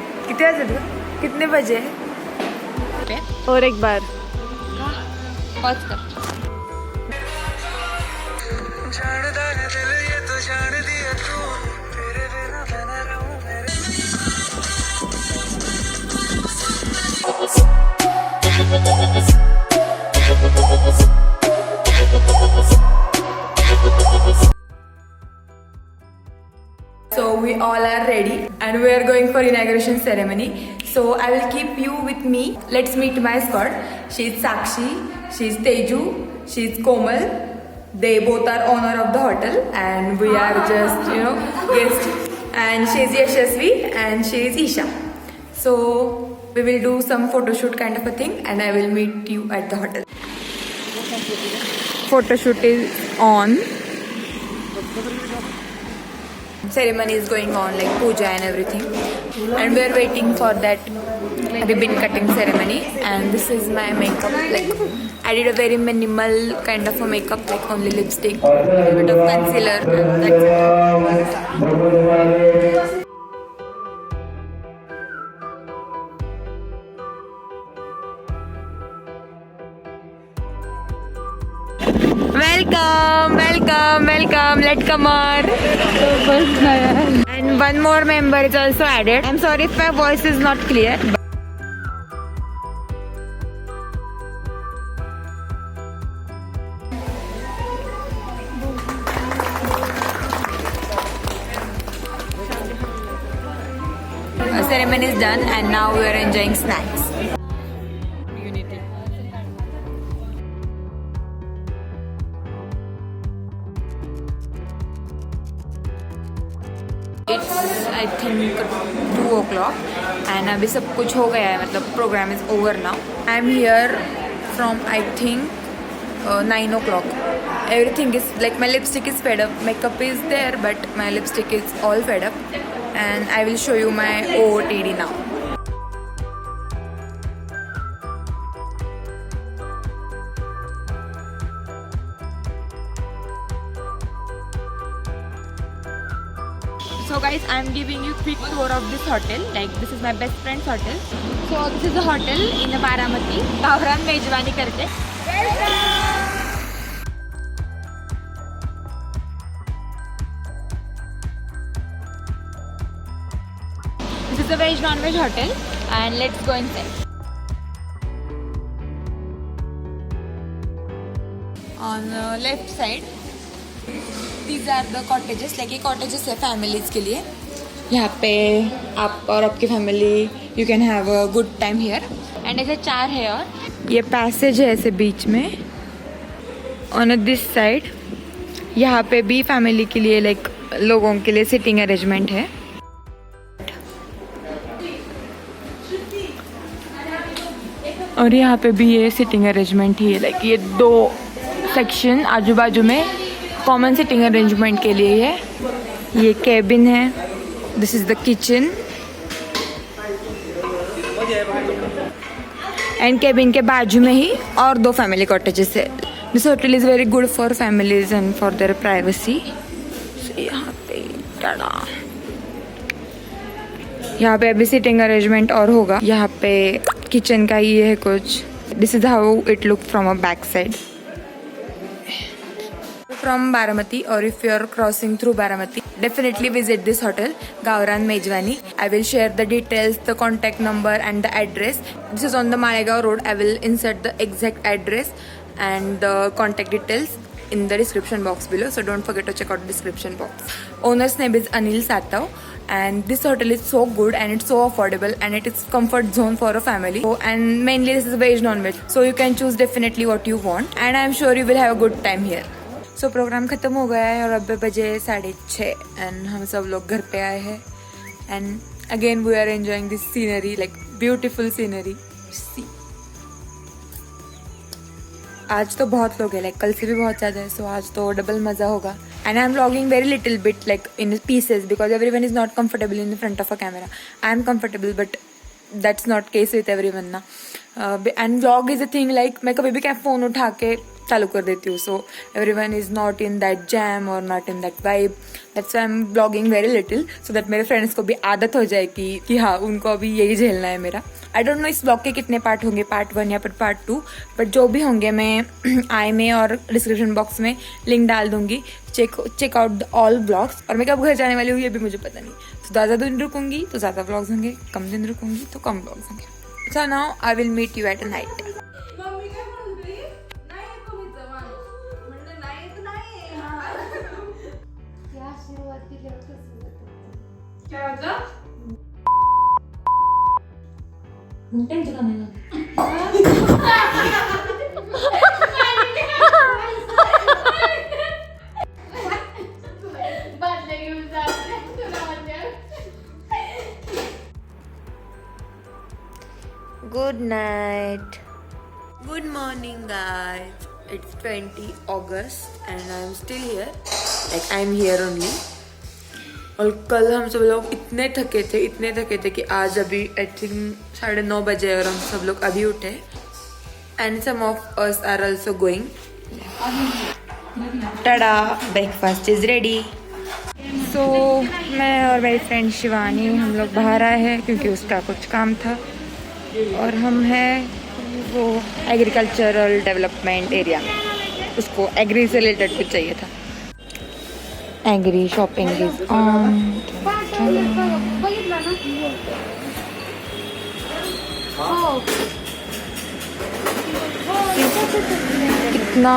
कितने बजे कितने बजे है? और एक बार पॉज कर. So we all are ready and we are going for inauguration ceremony. So I will keep you with me. Let's meet my squad. She's Sakshi, she's Teju, she's Komal. They both are owner of the hotel and we are just guests. And she's Yashasvi and she's Isha. So we will do some photo shoot kind of a thing and I will meet you at the hotel. Photo shoot is on. Ceremony is going on like puja and everything and we are waiting for that ribbon cutting ceremony. And this is my makeup. Like I did a very minimal kind of a makeup, like only lipstick, a little bit of concealer, and that's it. Welcome, Latkamar. And one more member is also added. I'm sorry if my voice is not clear. Ceremony is done and now we are enjoying snacks. It's I think 2 o'clock and अभी सब कुछ हो गया है, मतलब program is over now. I'm here from I think 9 o'clock. Everything is like my lipstick is fed up, makeup is there but my lipstick is all fed up and I will show you my OOTD now. So guys, I am giving you quick tour of this hotel. Like this is my best friend's hotel. So this is the hotel in Baramati. Gauran मेजवानी करते. This is a veg non-veg hotel and let's go inside. On the left side these are the cottages. like ये cottages है families के लिए. यहाँ पे आप और आपकी family you can have a good time here. And ऐसे 4 है और ये पैसेज है ऐसे बीच में. ऑन दिस साइड यहाँ पे भी फैमिली के लिए लाइक लोगों के लिए सिटिंग अरेंजमेंट है. और यहाँ पे भी ये सिटिंग अरेंजमेंट ही है. लाइक ये 2 सेक्शन आजू बाजू में कॉमन सिटिंग अरेंजमेंट के लिए है. ये कैबिन है. This is the kitchen and cabin के बाजू में ही और 2 फैमिली कॉटेजेस है. This hotel is very good for families and for their privacy. यहाँ पे यहाँ पे अभी सिटिंग अरेंजमेंट और होगा. यहाँ पे किचन का ये है कुछ. This is how it look from a back side. From Baramati, or if you are crossing through Baramati, definitely visit this hotel, Gauran Mejwani. I will share the details, the contact number and the address. This is on the Malegaon road. I will insert the exact address and the contact details in the description box below. So don't forget to check out the description box. Owner's name is Anil Satav. And this hotel is so good and it's so affordable and it is comfort zone for a family. So, and mainly this is veg non-veg. So you can choose definitely what you want. And I am sure you will have a good time here. So program ख़त्म हो गया है और अब बजे 6:30 and हम सब लोग घर पे आए हैं. And again we are enjoying this scenery, like beautiful scenery. आज तो बहुत लोग हैं, लाइक कल से भी बहुत ज़्यादा है. सो आज तो डबल मज़ा होगा. And I am vlogging very little bit like in pieces because everyone is not comfortable in front of a camera. I am comfortable but that's not case with everyone ना. And vlog is a thing like मैं कभी भी क्या phone उठा के चालू कर देती हूँ. So everyone is not in that jam और not in that vibe. That's why I am blogging very little, so that मेरे फ्रेंड्स को भी आदत हो जाए कि हाँ उनको अभी यही झेलना है मेरा. आई डोंट नो इस ब्लॉग के कितने पार्ट होंगे, पार्ट 1 या फिर पार्ट 2, बट जो भी होंगे मैं आई में और डिस्क्रिप्शन बॉक्स में लिंक डाल दूंगी. Check out all blogs. और मैं कब घर जाने वाली हूँ ये भी मुझे पता नहीं. तो ज़्यादा दिन रुकूंगी तो ज़्यादा ब्लॉग्स होंगे, कम दिन रुकूंगी तो कम ब्लॉग्स होंगे. So now I will meet you at a night. Mummy काय म्हणते नाही कमीचं माणूस म्हणलं नाही तर नाही या सुरुवातीला कसं होतं काय होतं बादल्या घेऊन जा Good night. Good morning, guys. It's 20 August and I'm still here. Like I'm here only. और कल हम सब लोग इतने थके थे कि आज अभी आई थिंक 9:30 बजे और हम सब लोग अभी उठे. And some of us are also going. Tada, breakfast is ready. So मैं और मेरी फ्रेंड शिवानी हम लोग बाहर आए हैं क्योंकि उसका कुछ काम था. और हम हैं वो एग्रीकल्चरल डेवलपमेंट एरिया में. उसको एग्री से रिलेटेड कुछ चाहिए था. एग्री शॉपिंग इज ऑन. बघितलं ना हो कितना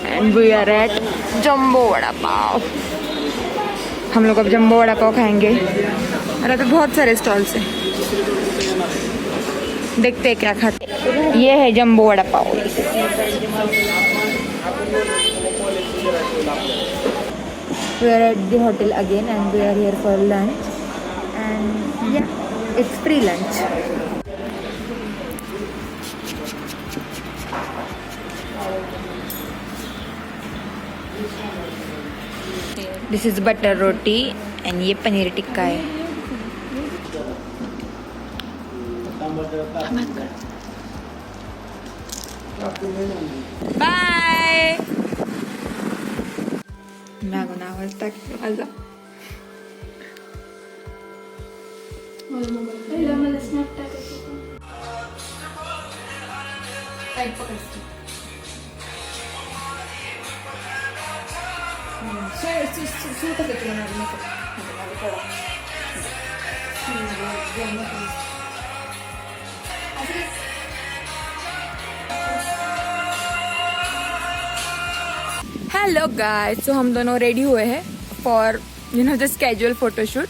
and we are at jumbo vada pav. हम लोग अब जम्बो वड़ा पाव खाएंगे. और यहाँ पे बहुत सारे स्टॉल्स हैं. देखते हैं क्या खाते. ये है जम्बो वड़ा पाव. We are at the hotel again and we are here for lunch. And yeah, it's free lunch. This is butter roti and ये पनीर टिक्का है. बाय. मागून आवाज टाकते माझा. पहिला मला स्नॅप टाकायचं हेलो गाइस. तो हम दोनों रेडी हुए हैं फॉर जस्ट कैजुअल फोटोशूट.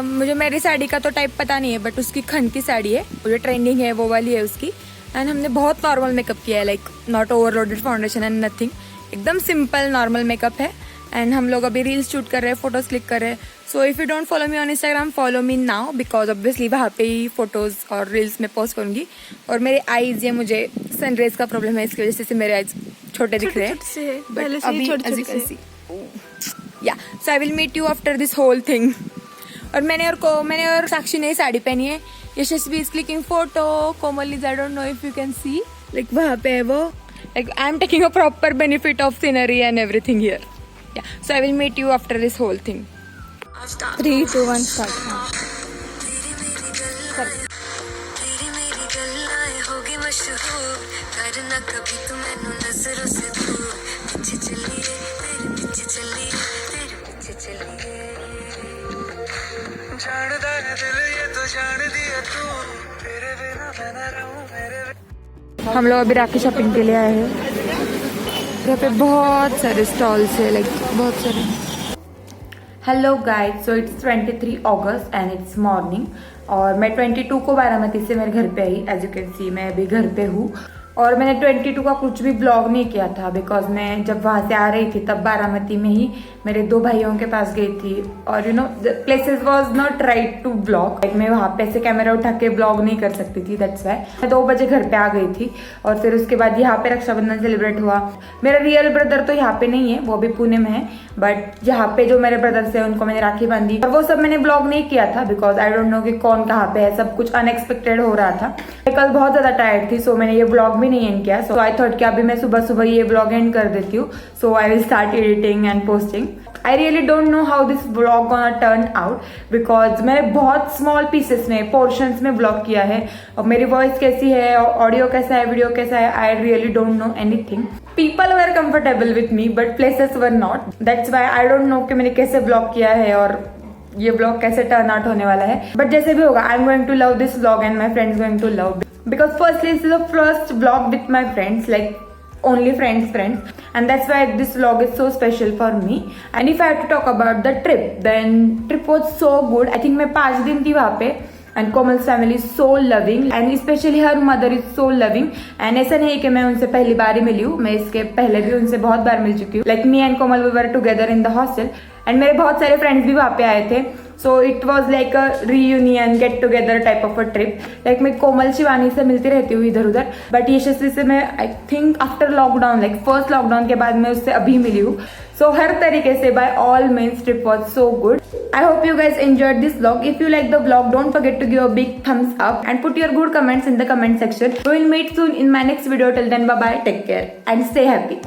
मुझे मेरी साड़ी का तो टाइप पता नहीं है, बट उसकी खंड की साड़ी है, वो जो ट्रेंडिंग है वो वाली है उसकी. एंड हमने बहुत नॉर्मल मेकअप किया है, like not overloaded foundation and nothing. एकदम सिंपल नॉर्मल मेकअप है. एंड हम लोग अभी रील्स शूट कर रहे हैं, फोटोज क्लिक कर रहे हैं. So if you don't follow me on Instagram, follow me now, because obviously वहाँ पे ही फोटोज और रील्स में पोस्ट करूँगी. और मेरे आईज, ये मुझे सनरेज का प्रॉब्लम है, इसकी वजह से मेरे आईज छोटे दिख रहे हैं. बट अभी as you can see. Yeah, so I will meet you after this whole thing. और मैंने और साक्षी ने साड़ी पहनी है. Yashasvi is clicking photo. Komal is, I don't know if you can see, like वहाँ पे है वो. Like I am taking a proper benefit of scenery and everything here. Ya, so I will meet you after this whole thing. 3, 2, 1 start. हम लोग अभी राखी shopping के लिए आए हैं. यहाँ पे बहुत सारे स्टॉल्स है, लाइक बहुत सारे. Hello guys, so it's 23 August and it's morning. और मैं 22 को बारामती से मेरे घर पे आई. एज यू कैन सी मैं अभी घर पे हूँ. और मैंने 22 का कुछ भी ब्लॉग नहीं किया था बिकॉज मैं जब वहाँ से आ रही थी तब बारामती में ही मेरे 2 भाइयों के पास गई थी और places was not right to blog. मैं वहाँ पे से कैमरा उठा के ब्लॉग नहीं कर सकती थी, दैट्स वाई मैं 2 बजे घर पे आ गई थी। और फिर उसके बाद यहाँ पे रक्षाबंधन सेलिब्रेट हुआ। मेरा रियल ब्रदर तो यहाँ पे नहीं है, वो भी पुणे में है, बट यहाँ पे जो मेरे ब्रदर्स है उनको मैंने राखी बांधी और वो सब मैंने ब्लॉग नहीं किया था बिकॉज आई डोंट नो कि कौन कहाँ पे है, सब कुछ अनएक्सपेक्टेड हो रहा था। मैं कल बहुत ज्यादा टायर्ड थी, सो मैंने ये ब्लॉग भी नहीं एंड किया। सो आई थॉट कि अभी मैं सुबह सुबह ये ब्लॉग एंड कर देती हूँ, so I will start editing and posting. I really don't know how this blog gonna turn out because मैंने बहुत स्मॉल पीसेस में पोर्शंस में ब्लॉग किया है और मेरी वॉइस कैसी है, ऑडियो कैसा है, वीडियो कैसा है, आई really don't know anything. People were comfortable with me but places were not, that's why I don't no कि मैंने कैसे ब्लॉग किया है और ये ब्लॉग कैसे टर्न आउट होने वाला है। बट जैसे भी होगा I am going to love this blog and my friends going to love because firstly this is the first blog with my friends, like only friends, and that's why this vlog is so special for me. And if I have to talk about the trip, then trip was so good. I think मैं 5 दिन थी वहाँ पे and Komal's family is so loving and especially her mother is so loving. And ऐसा नहीं कि मैं उनसे पहली बार ही मिली हूँ, मैं इसके पहले भी उनसे बहुत बार मिल चुकी हूँ। Like me and Komal we were together in the hostel and मेरे बहुत सारे फ्रेंड्स भी वहाँ पे आए थे। So it was like a reunion, get together type of a trip. Like मैं कोमल शिवानी से मिलती रहती हूँ इधर उधर, बट यशस्वी से मैं I think after lockdown, like first lockdown के बाद मैं उससे अभी मिली हूँ। So हर तरीके से by all means trip was so good. I hope you guys enjoyed this vlog. If you like the vlog, don't forget to give a big thumbs up and put your good comments in the comment section. We will meet soon in my next video. Till then, bye bye, take care and stay happy.